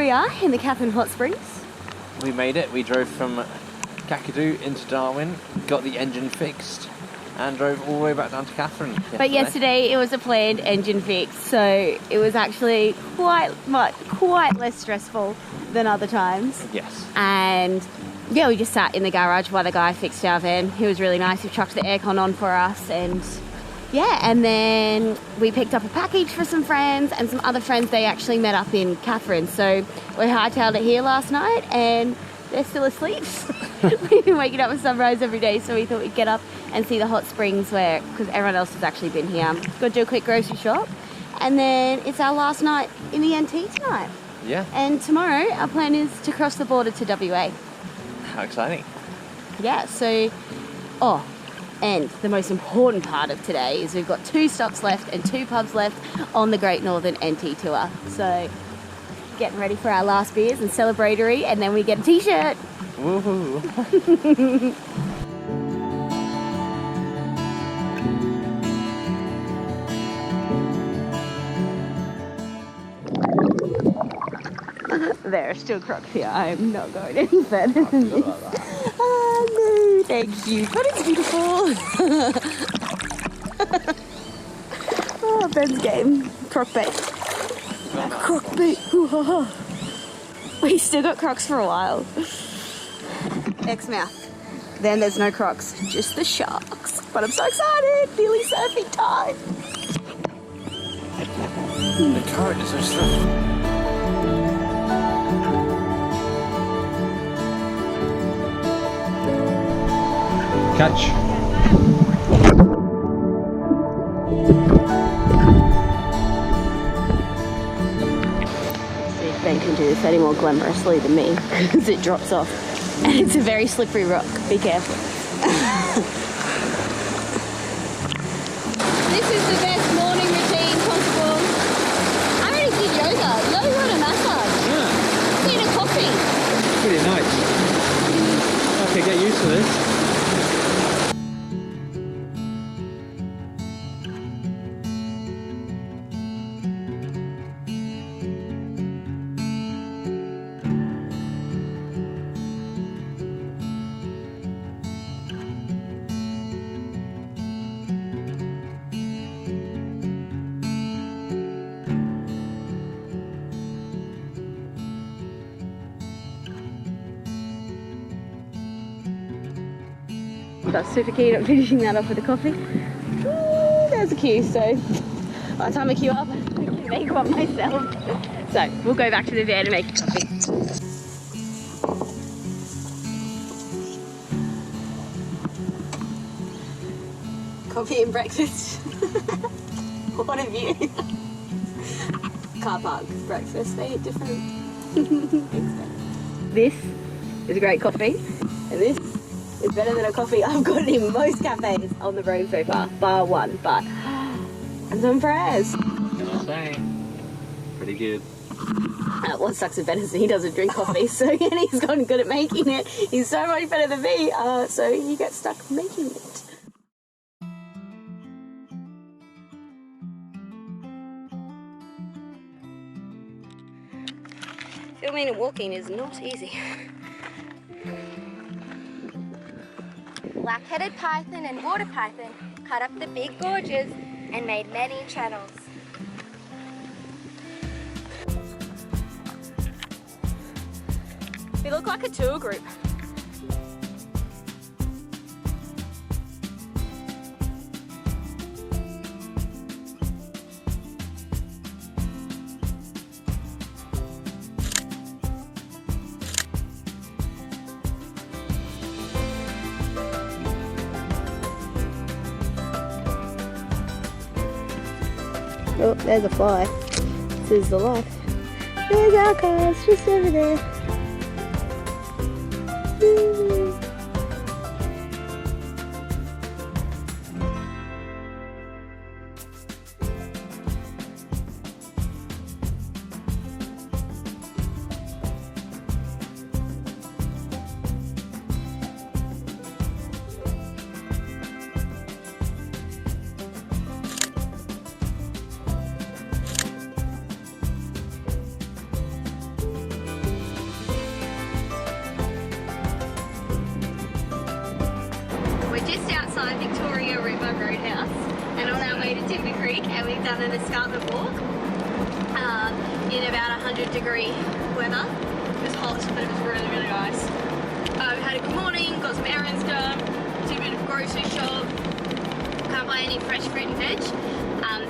we are in the Katherine hot springs. We made it. We drove from Kakadu into Darwin, got the engine fixed, and drove all the way back down to Katherine. But yesterday it was a planned engine fix, so it was actually quite less stressful than other times. Yes. And yeah, we just sat in the garage while the guy fixed our van. He was really nice. He chucked the aircon on for us, and yeah, and then we picked up a package for some friends and some other friends. They actually met up in Katherine, so we hightailed it here last night, and they're still asleep. We've been waking up with sunrise every day, so we thought we'd get up and see the hot springs because everyone else has actually been here. Go do a quick grocery shop, and then it's our last night in the NT tonight. Yeah. And tomorrow our plan is to cross the border to WA. How exciting. Yeah, so, and the most important part of today is we've got 2 stops left and 2 pubs left on the Great Northern NT Tour. So, getting ready for our last beers and celebratory, and then we get a t-shirt. Woohoo. There are still crocs here. I am not going any further than this. Oh, no, thank you. But it's beautiful. Oh, Ben's game. Croc bait. Croc bait. We still got crocs for a while. X-mouth. Then there's no crocs, just the sharks. But I'm so excited. Nearly surfing time. The current is so slow. Catch. See if Ben can do this any more glamorously than me, because it drops off. And it's a very slippery rock. Be careful. This is the best morning routine possible. I already did yoga. Yoga and a massage. Yeah. Need a coffee. Pretty nice. Okay, get used to this. I was super keen on finishing that off with a coffee. Ooh, there's a queue, so by the time I queue up, I can make one myself. So we'll go back to the van and make a coffee. Coffee and breakfast. What a view. Car park breakfast, they eat different. This is a great coffee, and this is better than a coffee I've gotten in most cafes on the road so far, bar one, but and some prayers. Gonna say, pretty good. What sucks with Ben is he doesn't drink coffee, so and he's gotten good at making it. He's so much better than me, so he gets stuck making it. Filming and walking is not easy. Black-headed python and water python cut up the big gorges and made many channels. We look like a tour group. Oh, there's a fly. This is the life. There's our cars just over there. Woo. outside Victoria River Roadhouse and on our way to Timber Creek, and we've done an escarpment walk in about 100-degree weather. It was hot, but it was really, really nice. We had a good morning, got some errands done, did a bit of grocery shop. Can't buy any fresh fruit and veg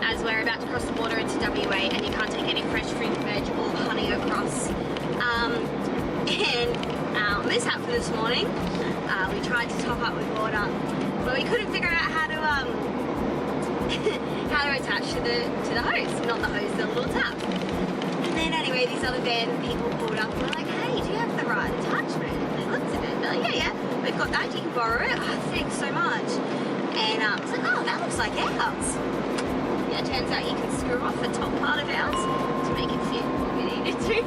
as we're about to cross the border into WA, and you can't take any fresh fruit and veg or honey across. This happened this morning. We tried to top up with water, but we couldn't figure out how to how to attach to the hose, not the hose, the little tap. And then anyway, these other van people pulled up and were like, "Hey, do you have the right attachment?" And they looked at it, they're like, "Yeah, we've got that. You can borrow it." Oh, thanks so much. And I was like, "Oh, that looks like ours." Yeah, it turns out you can screw off the top part of ours to make it fit what we needed to.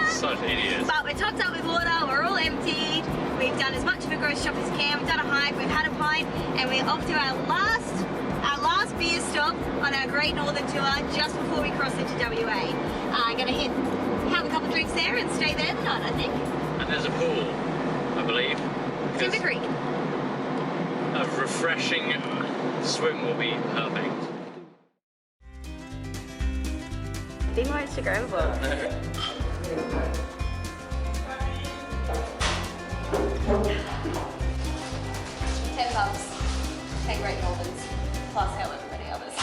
Such idiots. But we're topped up with water, we're all emptied, we've done as much of a grocery shop as we can, we've done a hike, we've had a pint, and we're off to our last beer stop on our Great Northern Tour just before we cross into WA. I'm going to have a couple of drinks there and stay there the night, I think. And there's a pool, I believe. Timber Creek. A refreshing swim will be perfect. Be my Instagram vlog. $10. 10 Great Northerns, plus however many others.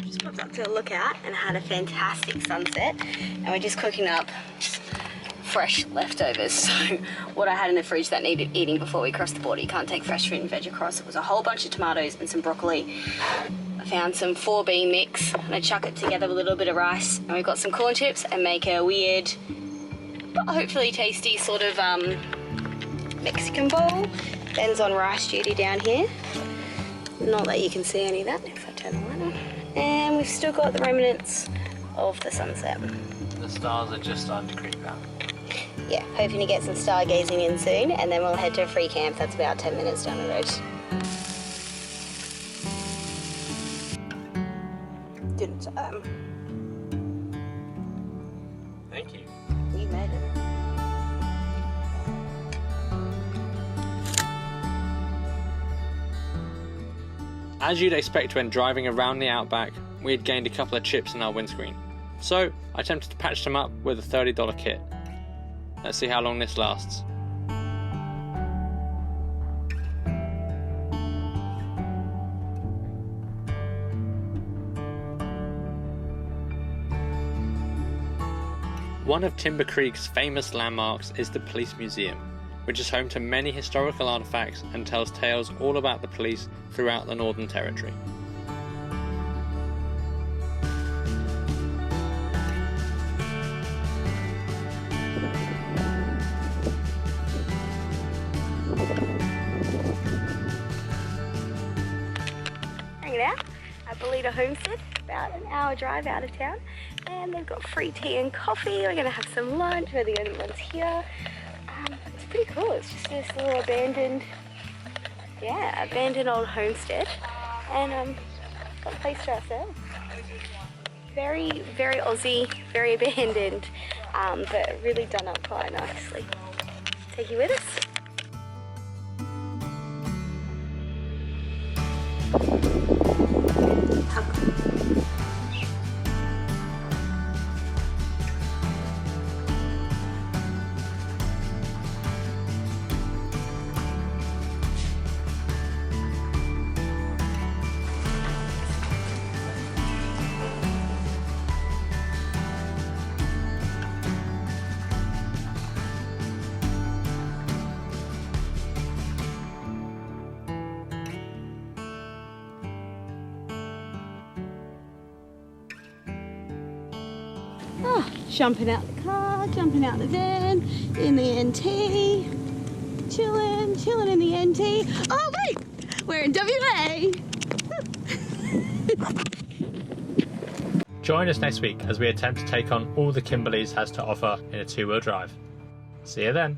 Just popped up to a lookout and had a fantastic sunset, and we're just cooking up fresh leftovers. So what I had in the fridge that needed eating before we crossed the border, you can't take fresh fruit and veg across. It was a whole bunch of tomatoes and some broccoli. I found some 4-bean mix and I chuck it together with a little bit of rice, and we've got some corn chips and make a weird but hopefully tasty sort of Mexican bowl. Ben's on rice duty down here. Not that you can see any of that if I turn the light on. And we've still got the remnants of the sunset. The stars are just starting to creep out. Yeah, hoping to get some stargazing in soon, and then we'll head to a free camp that's about 10 minutes down the road. Dinner time. Thank you. We made it. As you'd expect when driving around the outback, we had gained a couple of chips in our windscreen. So I attempted to patch them up with a $30 kit. Let's see how long this lasts. One of Timber Creek's famous landmarks is the Police Museum, which is home to many historical artifacts and tells tales all about the police throughout the Northern Territory. Hanging out at Belita Homestead, about an hour drive out of town, and they've got free tea and coffee. We're going to have some lunch, we're the only ones here. It's pretty cool. It's just this little abandoned old homestead, and got a place to ourselves. Very, very Aussie, very abandoned, but really done up quite nicely. Take you with us. Jumping out the car, jumping out the van, in the NT, chilling in the NT. Oh wait, we're in WA. Join us next week as we attempt to take on all the Kimberley's has to offer in a 2-wheel drive. See you then.